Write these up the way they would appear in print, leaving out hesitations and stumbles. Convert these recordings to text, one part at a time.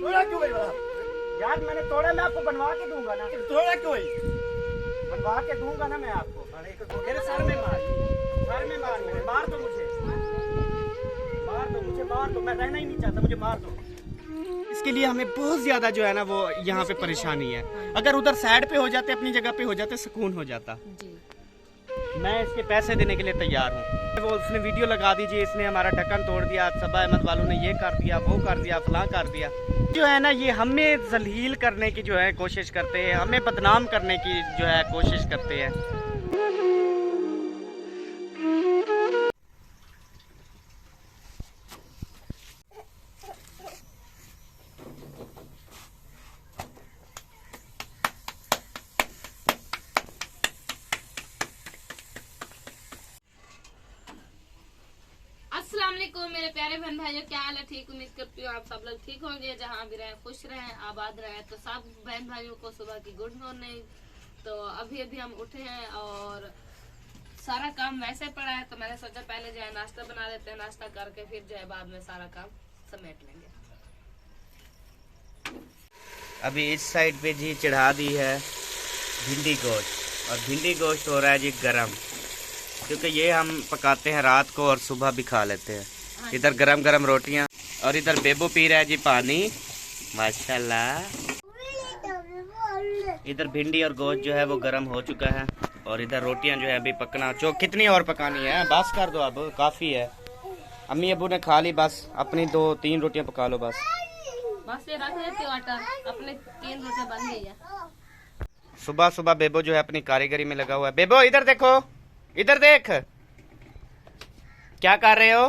तोड़ा क्यों भाई? यार मैंने तोड़ा, मैं आपको बनवा के दूंगा ना। तोड़ा क्यों भाई? बनवा के दूंगा ना मैं आपको। मेरे सर में मार, सर में मार, मेरे मार दो मुझे, मार दो मुझे, मार दो। मैं रहना ही नहीं चाहता, मुझे मार दो। इसके लिए हमें बहुत ज्यादा जो है ना वो यहाँ पे परेशानी है। अगर उधर साइड पे हो जाते, अपनी जगह पे हो जाते, सुकून हो जाता। मैं इसके पैसे देने के लिए तैयार हूँ। वो उसने वीडियो लगा दीजिए, इसने हमारा ढक्कन तोड़ दिया, सबा अहमद वालों ने ये कर दिया, वो कर दिया, फलां कर दिया। जो है ना ये हमें जलील करने की जो है कोशिश करते हैं, हमें बदनाम करने की जो है कोशिश करते हैं। अस्सलाम वालेकुम मेरे प्यारे बहन भाइयों, क्या हाल है? ठीक, उम्मीद करती हूँ आप सब लोग ठीक होंगे, जहाँ भी रहें खुश रहें, आबाद रहें। तो सब बहन भाइयों को सुबह की गुड मॉर्निंग। तो अभी अभी हम उठे हैं और सारा काम वैसे पड़ा है, तो मैंने सोचा पहले जो है नाश्ता बना लेते हैं, नाश्ता करके फिर जो है बाद में सारा काम समेट लेंगे। अभी इस साइड पे जी चढ़ा दी है भिंडी गोश्त, और भिंडी गोश्त हो रहा है जी गरम, क्योंकि ये हम पकाते हैं रात को और सुबह भी खा लेते हैं। इधर गरम गरम रोटियां, और इधर बेबू पी रहा है जी पानी, माशाल्लाह। इधर भिंडी और गोश्त जो है वो गरम हो चुका है, और इधर रोटियां जो है अभी पकना। कितनी और पकानी है? बस कर दो, अब काफ़ी है। अम्मी अबू ने खा ली, बस अपनी 2-3 रोटियां पका लो बस। बस ये रख देती हूँ आटा, अपने 3 रोटियां बन गई है। सुबह सुबह बेबो जो है अपनी कारीगरी में लगा हुआ है। बेबो इधर देखो, इधर देख, क्या कर रहे हो?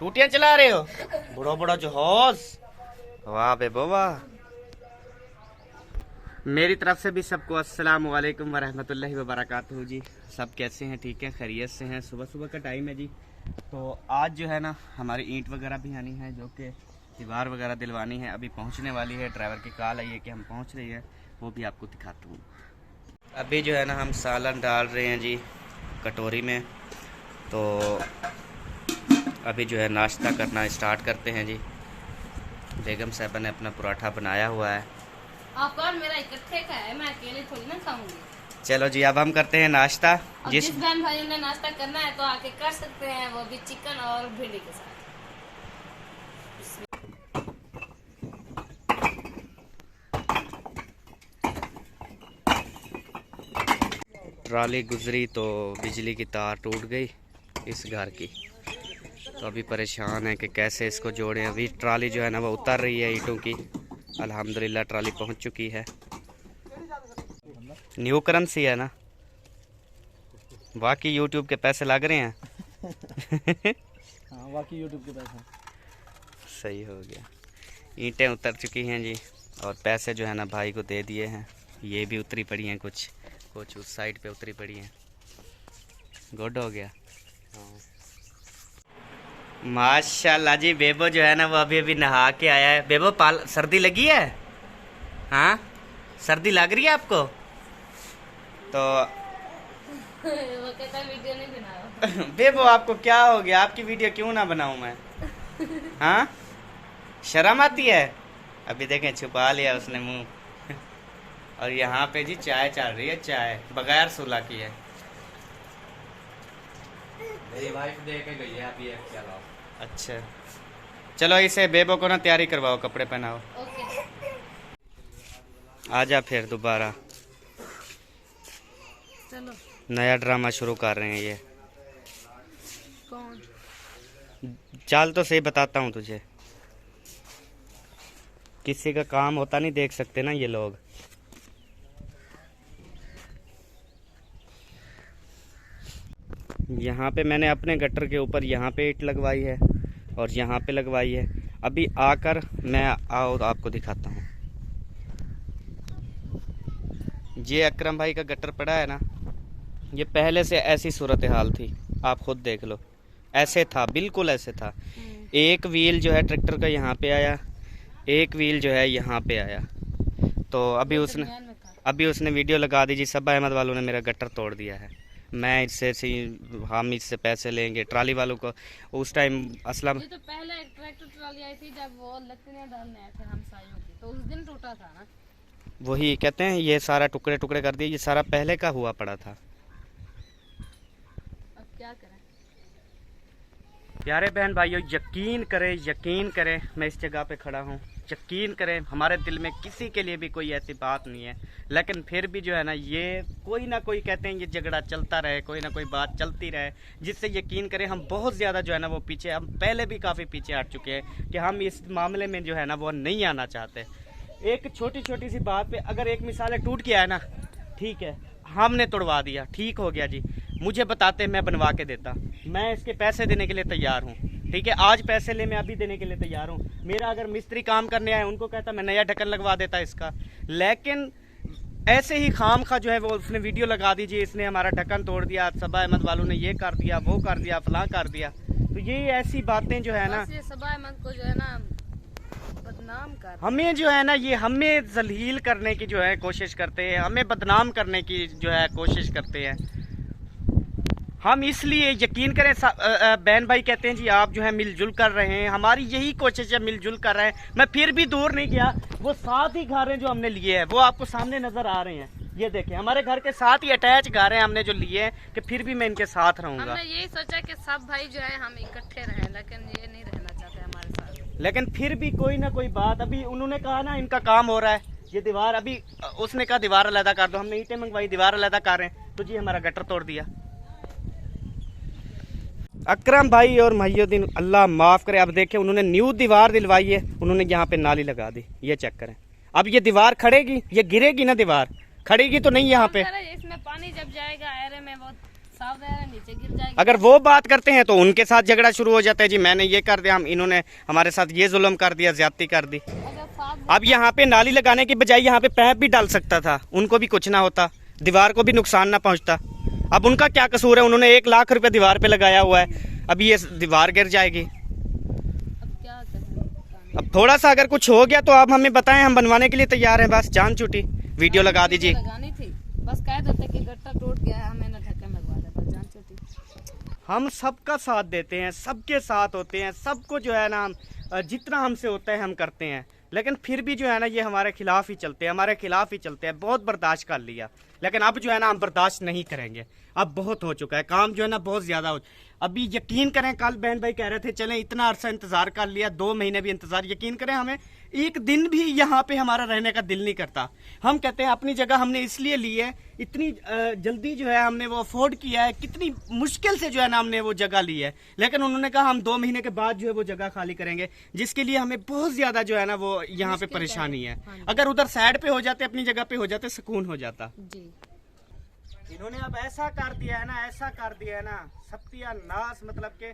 टूटियां चला रहे हो? बड़ा बड़ा जहाज, वाह बेबो वाह। मेरी तरफ से भी सबको अस्सलाम वालेकुम वरहमतुल्लाहि वबरकातुहू जी। सब कैसे हैं? ठीक है, खैरियत से हैं? सुबह सुबह का टाइम है जी। तो आज जो है ना हमारी ईंट वगैरह भी आनी है, जो कि दीवार वगैरह दिलवानी है, अभी पहुंचने वाली है। ड्राइवर की कॉल आई है कि हम पहुंच रही है, वो भी आपको दिखाता हूँ। अभी जो है ना हम सालन डाल रहे हैं जी कटोरी में। तो अभी जो है नाश्ता करना स्टार्ट करते हैं जी। बेगम साहबा ने अपना पराठा बनाया हुआ है। आपका और मेरा इकट्ठे का है, मैं अकेले थोड़ी ना खाऊंगी। चलो जी अब हम करते हैं नाश्ता। जिस बहन भाइयों ने नाश्ता करना है तो आके कर सकते हैं, वो भी चिकन और भिंडी के साथ। ट्राली गुजरी तो बिजली की तार टूट गई इस घर की, तो अभी परेशान है कि कैसे इसको जोड़ें। अभी ट्राली जो है ना वो उतर रही है ईंटों की। अल्हम्दुलिल्लाह ट्राली पहुंच चुकी है। न्यू करेंसी है ना, बाकी यूट्यूब के पैसे लग रहे हैं। हाँ, बाकी यूट्यूब के पैसे सही हो गया। ईंटें उतर चुकी हैं जी, और पैसे जो है ना भाई को दे दिए हैं। ये भी उतरी पड़ी हैं, कुछ उस साइड पे उतरी पड़ी हैं। गुड हो गया। माशाल्लाह जी। बेबो जो है ना वो अभी अभी नहा के आया है। बेबो सर्दी लगी है? हाँ, सर्दी लग रही है आपको? तो वो कहता है वीडियो नहीं बनाओ। बेबो आपको क्या हो गया? आपकी वीडियो क्यों ना बनाऊं मैं? हाँ, शर्म आती है? अभी देखें छुपा लिया उसने मुंह। और यहाँ पे जी चाय चल रही है, चाय बगैर सुला की है। मेरी वाइफ दे के गई है अभी। चलो अच्छा, चलो इसे बेबो को ना तैयारी करवाओ, कपड़े पहनाओ। ओके। आजा फिर दोबारा चलो। नया ड्रामा शुरू कर रहे हैं ये। कौन? चल तो सही, बताता हूँ तुझे। किसी का काम होता नहीं देख सकते ना ये लोग। यहाँ पे मैंने अपने गटर के ऊपर यहाँ पे ईंट लगवाई है, और यहाँ पे लगवाई है। अभी आकर मैं आपको दिखाता हूँ। ये अकरम भाई का गटर पड़ा है ना, ये पहले से ऐसी सूरत हाल थी, आप खुद देख लो। ऐसे था, बिल्कुल ऐसे था। एक व्हील जो है ट्रैक्टर का यहाँ पे आया, एक व्हील जो है यहाँ पे आया। तो अभी उसने वीडियो लगा दी जी, सबा अहमद वालों ने मेरा गटर तोड़ दिया है। मैं इससे हम इससे पैसे लेंगे ट्राली वालों को। उस टाइम असलम ये तो पहले एक ट्रैक्टर ट्रॉली आई थी जब वो लकड़ियाँ डालने आए थे हमसायों की, तो उस दिन टूटा था ना। वही कहते हैं ये सारा टुकड़े टुकड़े कर दिए, ये सारा पहले का हुआ पड़ा था। अब क्या करें। प्यारे बहन भाइयों, यकीन करें मैं इस जगह पे खड़ा हूँ, यकीन करें हमारे दिल में किसी के लिए भी कोई ऐसी बात नहीं है, लेकिन फिर भी जो है ना ये कोई ना कोई कहते हैं ये झगड़ा चलता रहे, कोई ना कोई बात चलती रहे, जिससे यकीन करें हम बहुत ज़्यादा जो है ना वो पीछे, हम पहले भी काफ़ी पीछे हट चुके हैं कि हम इस मामले में जो है ना वो नहीं आना चाहते। एक छोटी छोटी सी बात पे अगर एक मिसाल टूट गया है ना, ठीक है हमने तोड़वा दिया, ठीक हो गया जी, मुझे बताते मैं बनवा के देता, मैं इसके पैसे देने के लिए तैयार हूँ, ठीक है आज पैसे ले मैं अभी देने के लिए तैयार हूँ। मेरा अगर मिस्त्री काम करने आए उनको कहता मैं नया ढक्कन लगवा देता इसका, लेकिन ऐसे ही खाम खा जो है वो उसने वीडियो लगा दीजिए, इसने हमारा ढक्कन तोड़ दिया, सबा अहमद वालों ने ये कर दिया, वो कर दिया, फलां कर दिया। तो ये ऐसी बातें जो है ना, ये सबा अहमद को जो है ना बदनाम कर, हमें जो है ना ये हमें जलील करने की जो है कोशिश करते हैं, हमें बदनाम करने की जो है कोशिश करते हैं। हम इसलिए यकीन करें बहन भाई कहते हैं जी आप जो है मिलजुल कर रहे हैं, हमारी यही कोशिश है, मिलजुल कर रहे हैं। मैं फिर भी दूर नहीं गया, वो 7 ही घरें जो हमने लिए हैं वो आपको सामने नजर आ रहे हैं, ये देखें हमारे घर के साथ ही अटैच घरें हमने जो लिए हैं, कि फिर भी मैं इनके साथ रहूंगा। हमने यही सोचा कि सब भाई जो है हम इकट्ठे रहें, लेकिन ये नहीं रहना चाहते हमारे साथ। लेकिन फिर भी कोई ना कोई बात, अभी उन्होंने कहा ना इनका काम हो रहा है, ये दीवार अभी उसने कहा दीवार अलहदा कर दो, हमने ईंटें मंगवाई, दीवार अलहदा कर रहे हैं, तो जी हमारा गटर तोड़ दिया। अकरम भाई और महिउद्दीन अल्लाह माफ़ करे, अब देखें उन्होंने न्यू दीवार दिलवाई है, उन्होंने यहाँ पे नाली लगा दी, ये चेक करें। अब ये दीवार खड़ेगी, ये गिरेगी ना, दीवार खड़ेगी तो नहीं यहाँ पे, इसमें पानी जब जाएगा एरे में वो साफ है, नीचे गिर जाएगी। अगर वो बात करते हैं तो उनके साथ झगड़ा शुरू हो जाता है, जी मैंने ये कर दिया, हम इन्होंने हमारे साथ ये जुल्म कर दिया, ज्यादती कर दी। अब यहाँ पे नाली लगाने की बजाय यहाँ पे पैप भी डाल सकता था, उनको भी कुछ ना होता, दीवार को भी नुकसान ना पहुँचता। अब उनका क्या कसूर है, उन्होंने 1 लाख रुपए दीवार पे लगाया हुआ है, अभी ये दीवार गिर जाएगी। अब क्या करें। अब थोड़ा सा अगर कुछ हो गया तो आप हमें बताएं, हम बनवाने के लिए तैयार हैं, बस जान छूटी, वीडियो लगा दीजिए। लगानी थी, बस कह देते कि गट्टा टूट गया है, हमें ना ढक्कन लगवा दे, बस जान छूटी। हम सबका साथ देते हैं, सबके साथ होते हैं, सबको जो है ना हम जितना हमसे होता है हम करते हैं, लेकिन फिर भी जो है ना ये हमारे खिलाफ ही चलते हैं, हमारे खिलाफ ही चलते हैं। बहुत बर्दाश्त कर लिया, लेकिन अब जो है ना हम बर्दाश्त नहीं करेंगे, अब बहुत हो चुका है, काम जो है ना बहुत ज़्यादा हो। अभी यकीन करें कल बहन भाई कह रहे थे चलें, इतना अरसा इंतज़ार कर लिया, 2 महीने भी इंतज़ार, यकीन करें हमें एक दिन भी यहाँ पे हमारा रहने का दिल नहीं करता। हम कहते हैं अपनी जगह हमने इसलिए ली है, इतनी जल्दी जो है हमने वो अफोर्ड किया है, कितनी मुश्किल से जो है ना हमने वो जगह ली है, लेकिन उन्होंने कहा हम 2 महीने के बाद जो है वो जगह खाली करेंगे, जिसके लिए हमें बहुत ज़्यादा जो है ना वो यहाँ पे परेशानी है। अगर उधर साइड पे हो जाते, अपनी जगह पे हो जाते, सुकून हो जाता। जी इन्होंने अब ऐसा कर दिया है ना, ऐसा कर दिया है ना, सत्यानाश, मतलब के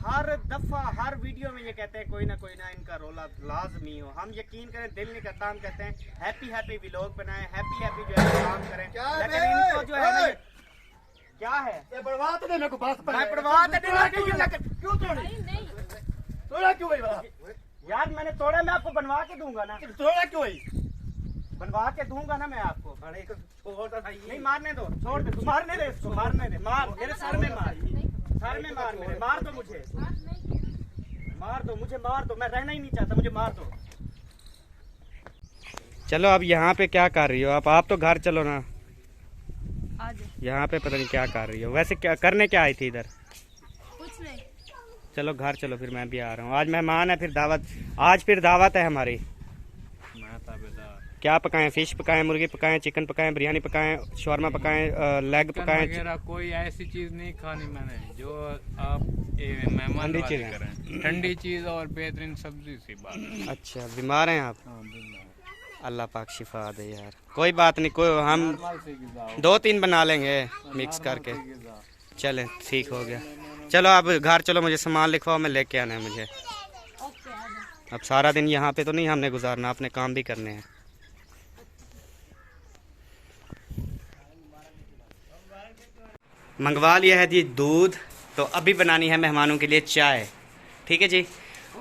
हर दफा हर वीडियो में ये कहते हैं कोई ना इनका रोला लाजमी हो। हम यकीन करें दिल नहीं करता, हम कहते हैं हैप्पी व्लॉग बनाएं, हैप्पी जो है काम करें, लेकिन इनको जो है ना क्या है ये बर्बाद तो देने को बात पर मैं बर्बाद क्यों तोड़ी? नहीं तोड़ा क्यों भाई? यार मैंने तोड़ा, मैं आपको बनवा के दूंगा ना, तोड़ा क्यों भाई? बनवा के दूंगा ना मैं आपको। अरे नहीं मारने दो, छोड़ दे, तू मारने दे इसको, मारने दे, मार मेरे सर में मार, सर में मार, मेरे मार दो, मुझे मार दो, मुझे मार दो, मैं रहना ही नहीं चाहता, मुझे मार दो। चलो अब यहाँ पे क्या कर रही हो आप तो घर चलो ना, आज यहाँ पे पता नहीं क्या कर रही हो, वैसे क्या करने क्या आई थी इधर? कुछ नहीं, चलो घर चलो, फिर मैं भी आ रहा हूँ, आज मेहमान है, फिर दावत, आज फिर दावत है हमारी। क्या पकाएं? फिश पकाएं, मुर्गी पकाएं, चिकन पकाएं, बिरयानी पकाएं, शौरमा पकाएं, लेग पकाएं, वगैरह कोई ऐसी चीज नहीं खानी मैंने जो आप मेहमान ठंडी वाली चीज़ करें, ठंडी चीज और बेहतरीन सब्जी सी बात। अच्छा बीमार हैं आप? हाँ, बिल्कुल। अल्लाह पाक शिफा दे यार, कोई बात नहीं, कोई हम नॉर्मल सी गिज़ा हो, 2-3 बना लेंगे मिक्स नॉर्मल करके, सी गिज़ा। चले ठीक हो गया। चलो अब घर चलो, मुझे सामान लिखवाओ, मैं लेके आना है मुझे। ओके आ जाओ। अब सारा दिन यहाँ पे तो नहीं हमने गुजारना, अपने काम भी करने हैं। मंगवा लिया है जी दूध, तो अभी बनानी है मेहमानों के लिए चाय, ठीक है जी।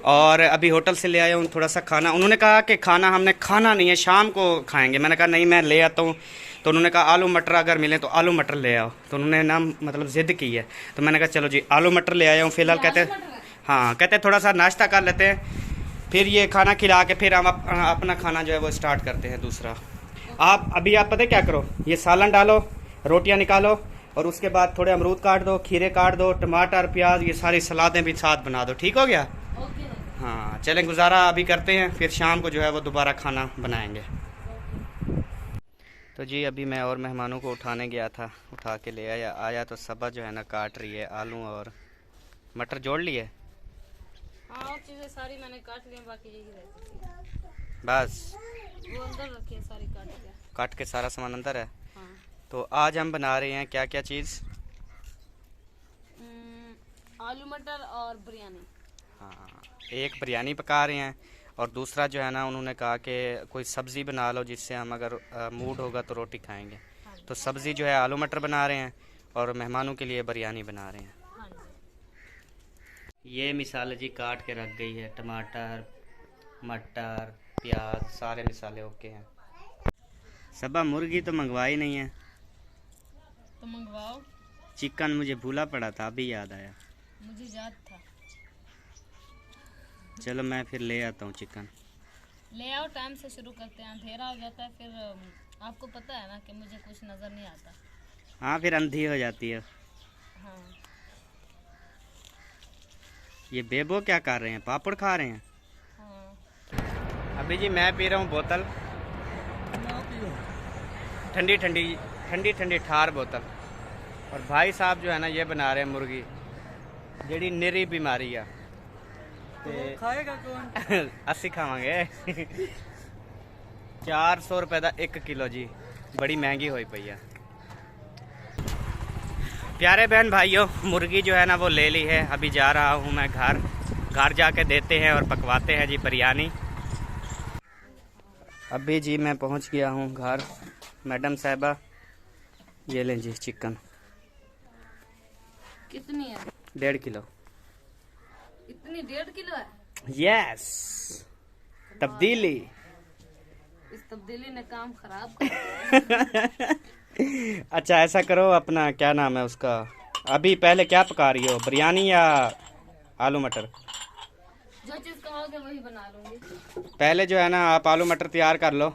और अभी होटल से ले आया हूँ थोड़ा सा खाना, उन्होंने कहा कि खाना हमने खाना नहीं है, शाम को खाएंगे। मैंने कहा नहीं मैं ले आता हूँ, तो उन्होंने कहा आलू मटर अगर मिले तो आलू मटर ले आओ, तो उन्होंने ना मतलब ज़िद की है। तो मैंने कहा चलो जी आलू मटर ले आया हूँ फ़िलहाल। कहते हाँ, कहते थोड़ा सा नाश्ता कर लेते हैं, फिर ये खाना खिला के फिर हम अपना खाना जो है वो स्टार्ट करते हैं दूसरा। आप अभी आप पता क्या करो, ये सालन डालो, रोटियां निकालो, और उसके बाद थोड़े अमरूद काट दो, खीरे काट दो, टमाटर प्याज ये सारी सलादें भी साथ बना दो। ठीक हो गया? हाँ चलें, गुजारा अभी करते हैं, फिर शाम को जो है वो दोबारा खाना बनाएंगे। तो जी अभी मैं और मेहमानों को उठाने गया था, उठा के ले आया तो सबा जो है ना काट रही है आलू और मटर। जोड़ लिए? हाँ, और चीजें सारी मैंने काट ली, बाकी यही रहती थी। बस वो अंदर रखी है सारी काट के सारा सामान अंदर है। हाँ। तो आज हम बना रहे हैं क्या क्या चीज़? आलू मटर और बिरयानी। हाँ, एक बिरयानी पका रहे हैं और दूसरा जो है ना उन्होंने कहा कि कोई सब्ज़ी बना लो जिससे हम अगर मूड होगा तो रोटी खाएंगे। तो सब्ज़ी जो है आलू मटर बना रहे हैं और मेहमानों के लिए बिरयानी बना रहे हैं। ये मिसाले जी काट के रख गई है, टमाटर मटर प्याज सारे मिसाले ओके हैं। सबा मुर्गी तो मंगवाई नहीं है, तो मंगवाओ। चिकन मुझे भूला पड़ा था, अभी याद आया। मुझे याद था। चलो मैं फिर ले आता हूँ चिकन। ले आओ, टाइम से शुरू करते हैं, अंधेरा हो जाता है फिर। आपको पता है ना कि मुझे कुछ नज़र नहीं आता। हाँ फिर अंधी हो जाती है। हाँ। ये बेबो क्या कर रहे हैं, पापड़ खा रहे हैं? हाँ। अभी जी मैं पी रहा हूँ बोतल, ठंडी ठंडी ठंडी ठंडी ठार बोतल। और भाई साहब जो है ना ये बना रहे हैं मुर्गी, जेड़ी निरी बीमारी है। खाएगा कौन? अस्सी खावांगे। 400 रुपए का 1 किलो जी, बड़ी महंगी हुई पई है। प्यारे बहन भाइयों, मुर्गी जो है ना वो ले ली है। अभी जा रहा हूँ मैं घर जाके देते हैं और पकवाते हैं जी बिरयानी। अभी जी मैं पहुँच गया हूँ घर। मैडम साहिबा ये लें जी चिकन। कितनी है? 1.5 किलो। इतनी 1.5 किलो है? यस, तब्दीली। इस तब्दीली ने काम खराब कर अच्छा ऐसा करो, अपना क्या नाम है उसका, अभी पहले क्या पका रही हो, बिरयानी या आलू मटर? जो चीज कहोगे वही बना लूंगी। पहले जो है ना आप आलू मटर तैयार कर लो,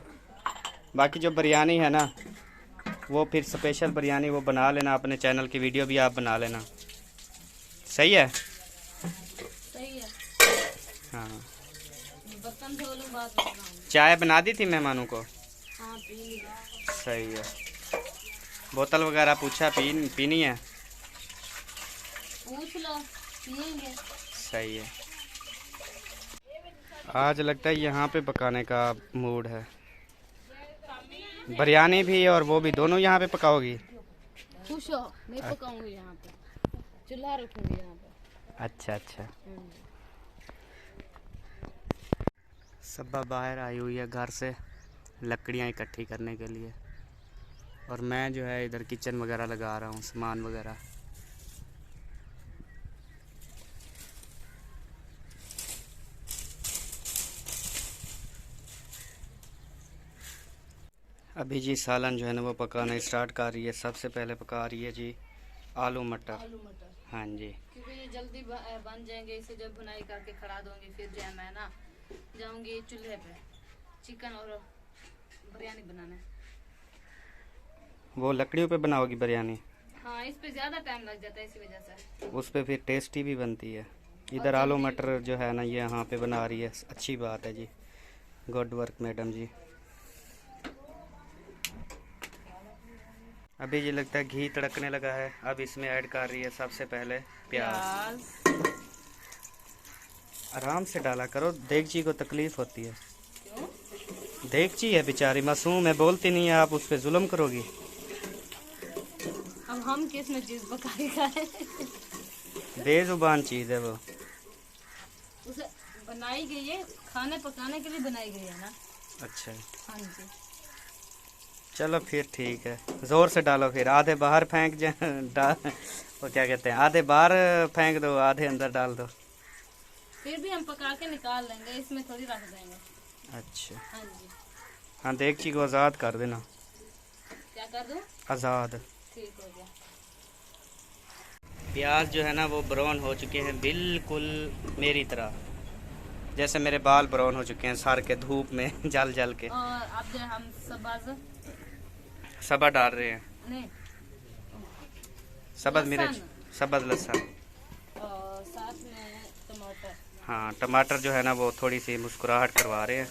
बाकी जो बिरयानी है ना वो फिर स्पेशल बिरयानी वो बना लेना, अपने चैनल की वीडियो भी आप बना लेना। सही है? सही है। हाँ। बर्तन धो लूं, बाद में बनाऊंगी। चाय बना दी थी मेहमानों को? हाँ, पी ली। सही है। बोतल वगैरह पूछा पीनी है? पूछ लो, पियेंगे। सही है। आज लगता है यहाँ पे पकाने का मूड है, बिरयानी भी और वो भी, दोनों यहाँ पे पकाओगी? खुश हो, मैं पकाऊंगी यहाँ पे, चूल्हा रखूंगी यहाँ पे। अच्छा अच्छा। सब्बा बाहर आई हुई है घर से लकड़ियाँ इकट्ठी करने के लिए, और मैं जो है इधर किचन वगैरह लगा रहा हूँ, सामान वगैरह। अभी जी सालन जो है ना वो पकाना स्टार्ट कर रही है। सबसे पहले पका रही है जी आलू मटर। आलू मटर, हाँ जी, क्योंकि ये जल्दी बन जाएंगे। इसे जब भुनाई करके खड़ा दूंगी, फिर जो है मैं ना जाऊंगी चूल्हे पे चिकन और बिरयानी बनाने। वो लकड़ियों पे बनाओगी बिरयानी? हाँ, इस पे ज्यादा टाइम लग जाता है, इसी वजह से। उस पे फिर टेस्टी भी बनती है। इधर आलू मटर जो है ना ये यहाँ पे बना रही है, अच्छी बात है जी, गुड वर्क मैडम जी। अभी जी लगता है घी तड़कने लगा है, अब इसमें ऐड कर रही है सबसे पहले प्याज। आराम से डाला करो, देगची को तकलीफ होती है। देगची है बेचारी, मासूम है, बोलती नहीं है, आप उस पर जुल्म करोगी। अब हम किस में चीज पकाएगा? बेजुबान चीज़ है वो। उसे बनाई गई है, खाने पकाने के लिए बनाई गई है ना। अच्छा, हाँ जी। चलो फिर ठीक है, ज़ोर से डालो, फिर आधे बाहर फेंक वो क्या कहते हैं, आधे बाहर फेंक दो, आधे अंदर डाल दो। फिर भी हम पका के निकाल लेंगे, इसमें थोड़ी रख देंगे। अच्छा हाँ जी। हाँ, देगची को आज़ाद कर देना। क्या क्या कर दूं? आज़ाद। ठीक हो गया। प्याज जो है ना वो ब्राउन हो चुके हैं बिल्कुल मेरी तरह, जैसे मेरे बाल ब्राउन हो चुके हैं सर के धूप में जल जल के। और अब जो हम सबा डाल रहे हैं, नहीं सबज मिर्च, लहसुन। सबज लहसुन। और साथ में टमाटर। हाँ टमाटर जो है ना वो थोड़ी सी मुस्कुराहट करवा रहे हैं।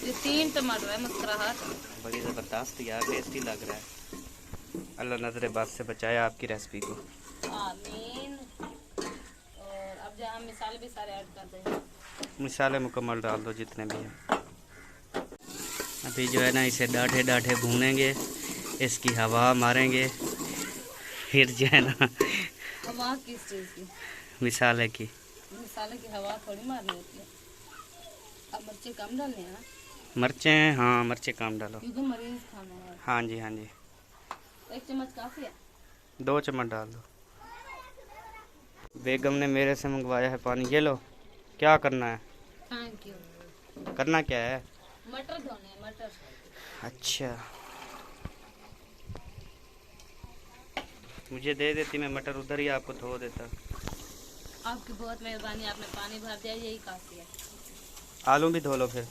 ये 3 टमाटर है मुस्कुराहट। बड़ी ज़बरदस्त यार, टेस्टी लग रहा है। अल्लाह नजर बद से बचाए आपकी रेसिपी को। आमीन। और अब जो हम मिसाले भी सारे ऐड कर देंगे। मिसाले मुकम्मल डाल दो जितने भी हैं। अभी जो है ना इसे डाढ़े डाढ़े भूनेंगे, इसकी हवा मारेंगे, फिर जो है ना हवा किस चीज़ की? मिसाले की। मिसाले की हवा थोड़ी मारनी होती है। अब मिर्ची कम डालनी है ना, मिर्चें, हाँ मिर्चें कम डालो। क्योंकि मरीज खाना है। हाँ जी हाँ जी, 1 चम्मच काफ़ी है। 2 चम्मच डाल दो। बेगम ने मेरे से मंगवाया है पानी, ये लो। क्या करना है? Thank you. करना क्या है? मटर धोने हैं, मटर। अच्छा मुझे दे देती, मैं मटर उधर ही आपको धो देता। आपकी बहुत मेहरबानी, आपने पानी भर दिया, यही काफ़ी है। आलू भी धो लो फिर।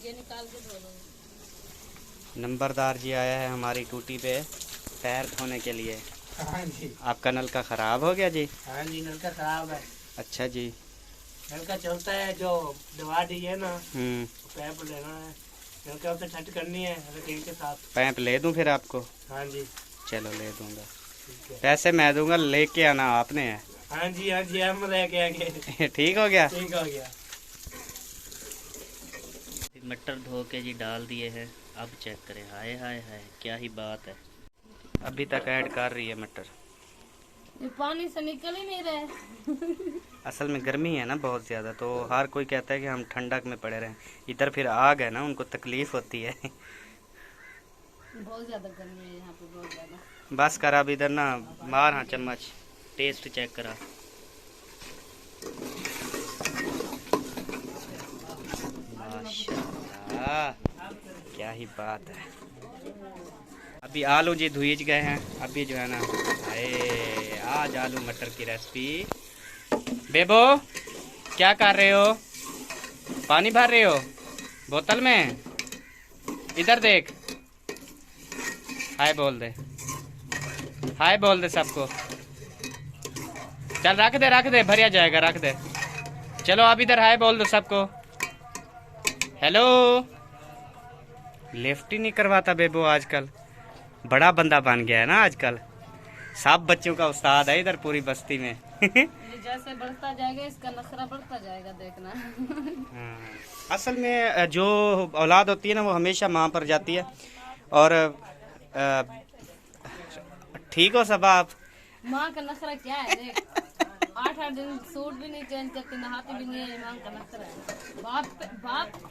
ये निकाल के धो लूँगी। नंबरदार जी आया है हमारी टूटी पे पैर धोने के लिए। हाँ जी, आपका नलका ख़राब हो गया जी? हाँ जी, नलका खराब है। अच्छा जी। नलका चलता है, जो दवा दी है ना, हम्म, पैप लेना है, नलका उसे ठंड करनी है रटीन के साथ। पैप ले दूं फिर आपको? हाँ जी, चलो ले दूंगा, ठीक है। पैसे मैं दूंगा, लेके आना आपने है। हाँ जी, हाँ जी, हम लेके आएंगे। ठीक हो गया? ठीक हो गया। मटर धो के जी डाल दिए हैं, अब चेक करें। हाय हाय हाय क्या ही बात है। अभी तक ऐड कर रही है मटर। ये पानी से निकल ही नहीं रहे। असल में गर्मी है ना बहुत ज़्यादा, तो हर कोई कहता है कि हम ठंडक में पड़े रहें। इधर फिर आग है ना, उनको तकलीफ़ होती है। बहुत ज़्यादा गर्मी है यहाँ पे, बहुत ज़्यादा। बस कर अब इधर ना मार, हाँ चम्मच, टेस्ट चेक करा। माशाल्लाह क्या ही बात है। अभी आलू जी धुईज गए हैं, अभी जो है ना अरे आज आलू मटर की रेसिपी। बेबो क्या कर रहे हो? पानी भर रहे हो बोतल में? इधर देख, हाय बोल दे, हाय बोल दे सबको। चल रख दे, भरिया जाएगा, रख दे। चलो आप इधर हाय बोल दो सबको। हेलो। लिफ्ट ही नहीं करवाता बेबो आजकल, बड़ा बंदा बन गया है ना आजकल, सब बच्चों का उस्ताद है इधर पूरी बस्ती में। ये जैसे बढ़ता जाएगा इसका नखरा बढ़ता जाएगा, देखना। असल में जो औलाद होती है ना वो हमेशा माँ पर जाती है। और ठीक हो सब आप? माँ का नखरा क्या है देख, 8-8 दिन सूट भी नहीं चेंज करती, नहाती भी नहीं है, माँ का नखरा है। बाप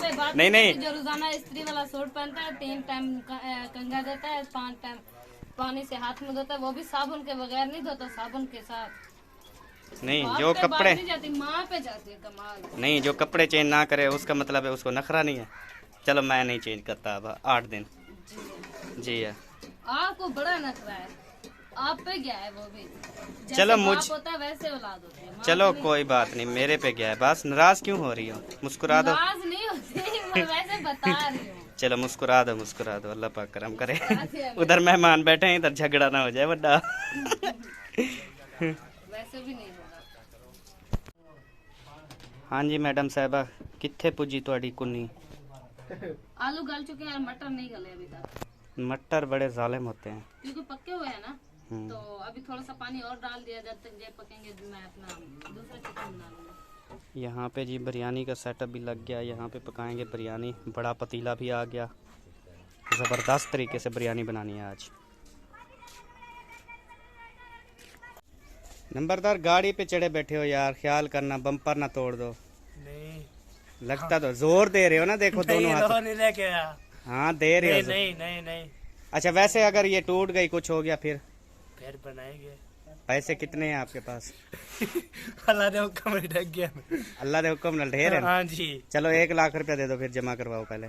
पे बात नहीं। जो रोजाना स्त्री वाला सूट पहनता है, 3 टाइम कंघा देता है, 5 टाइम पानी से हाथ में धोता है, वो भी साबुन के बगैर नहीं धोता, साबुन के साथ। नहीं बाप जो पे कपड़े बात नहीं जाती, माँ पे जाती है। कमाल। नहीं, जो कपड़े चेंज ना करे उसका मतलब है उसको नखरा नहीं है। चलो मैं नहीं चेंज करता अब 8 दिन। जी है, आपको बड़ा नखरा है, आप पे गया है वो भी। जैसे चलो बाप होता है वैसे औलाद होती है। माँ चलो पे नहीं। कोई बात नहीं, मेरे पे गया है। बस नाराज क्यों हो रही हो? मुस्कुरा दो। नाराज नहीं होती, मैं वैसे बता रही हूँ। चलो मुस्कुरा दो, अल्लाह पाक करम करे। उधर मेहमान बैठे हैं, इधर झगड़ा ना हो जाए बड़ा। वैसे भी नहीं होगा। हाँ जी मैडम साहबा, कित्थे पुजी तुहाडी कुन्नी? आलू गल चुके हैं, मटर नहीं गले अभी तक, मटर बड़े जालिम होते हैं। क्योंकि पक्के हुए हैं ना। तो अभी थोड़ा सा पानी और डाल दिया, जब तक ये पकेंगे मैं अपना दूसरा चिकन बना लूँगा। यहाँ पे जी बिरयानी का सेटअप भी लग गया, यहाँ पे पकाएंगे बिरयानी। बड़ा पतीला भी आ गया, ज़बरदस्त तरीके से बिरयानी बनानी है आज। नंबरदार गाड़ी पे चढ़े बैठे हो यार, ख्याल करना बम्पर ना तोड़ दो। नहीं, लगता तो जोर दे रहे हो ना, देखो दोनों हाथ। नहीं लेके आया। हाँ दे रहे हो। नहीं। अच्छा वैसे अगर ये टूट गई, कुछ हो गया फिर बनाएंगे। पैसे कितने हैं आपके पास? अल्लाह दे हुक्म में ढक गया। अल्लाह दे हुक्म नाल ढेर है। हाँ जी। चलो 1 लाख रुपया दे दो, फिर जमा करवाओ पहले।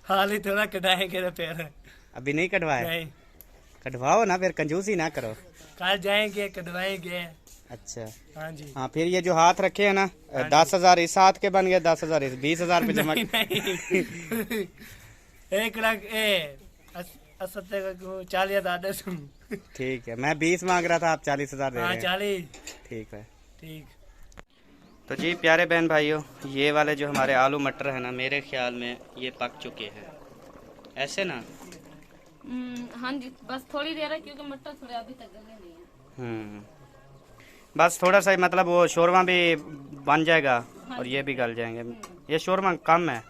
हाल ही थोड़ा कटाएंगे तो फिर अभी नहीं कटवाए? नहीं, कटवाओ ना, फिर कंजूसी ना करो। कल जाएंगे कटवाएंगे। अच्छा हाँ जी। हाँ, फिर ये जो हाथ रखे है ना, 10,000 इस हाथ के बन गए, 10,000 इस, 20,000 पे जमा। नहीं 1 लाख 40,000 सुन। ठीक है, मैं 20 मांग रहा था, आप 40,000 दे हाँ रहे हैं। 40। ठीक है। ठीक। तो जी प्यारे बहन भाइयों, ये वाले जो हमारे आलू मटर है ना, मेरे ख्याल में ये पक चुके हैं, ऐसे ना। हाँ जी, बस थोड़ी देर है क्योंकि मटर थोड़े अभी तक गले नहीं है। बस थोड़ा सा ही, मतलब वो शोरमा भी बन जाएगा और ये भी गल जाएंगे। ये शोरमा कम है।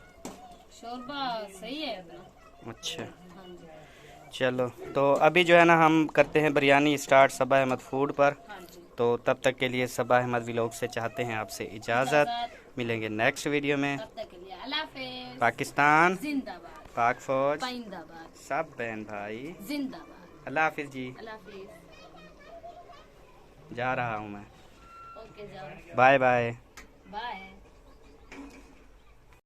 शोरबा सही है अपना। अच्छा हाँ जी। चलो, तो अभी जो है ना हम करते हैं बिरयानी स्टार्ट सबा अहमद फूड पर। हाँ जी। तो तब तक के लिए सबा अहमद व्लॉग से चाहते हैं आपसे इजाज़त। मिलेंगे नेक्स्ट वीडियो में। तब तक के लिए अल्लाह हाफिज़। पाकिस्तान जिंदाबाद। पाक फौज पाइंदाबाद। सब बहन भाई जिंदाबाद। अल्लाह हाफिज़ जी। अल्लाह हाफिज़। जा रहा हूँ मैं। ओके जाओ। Bye bye. बाय।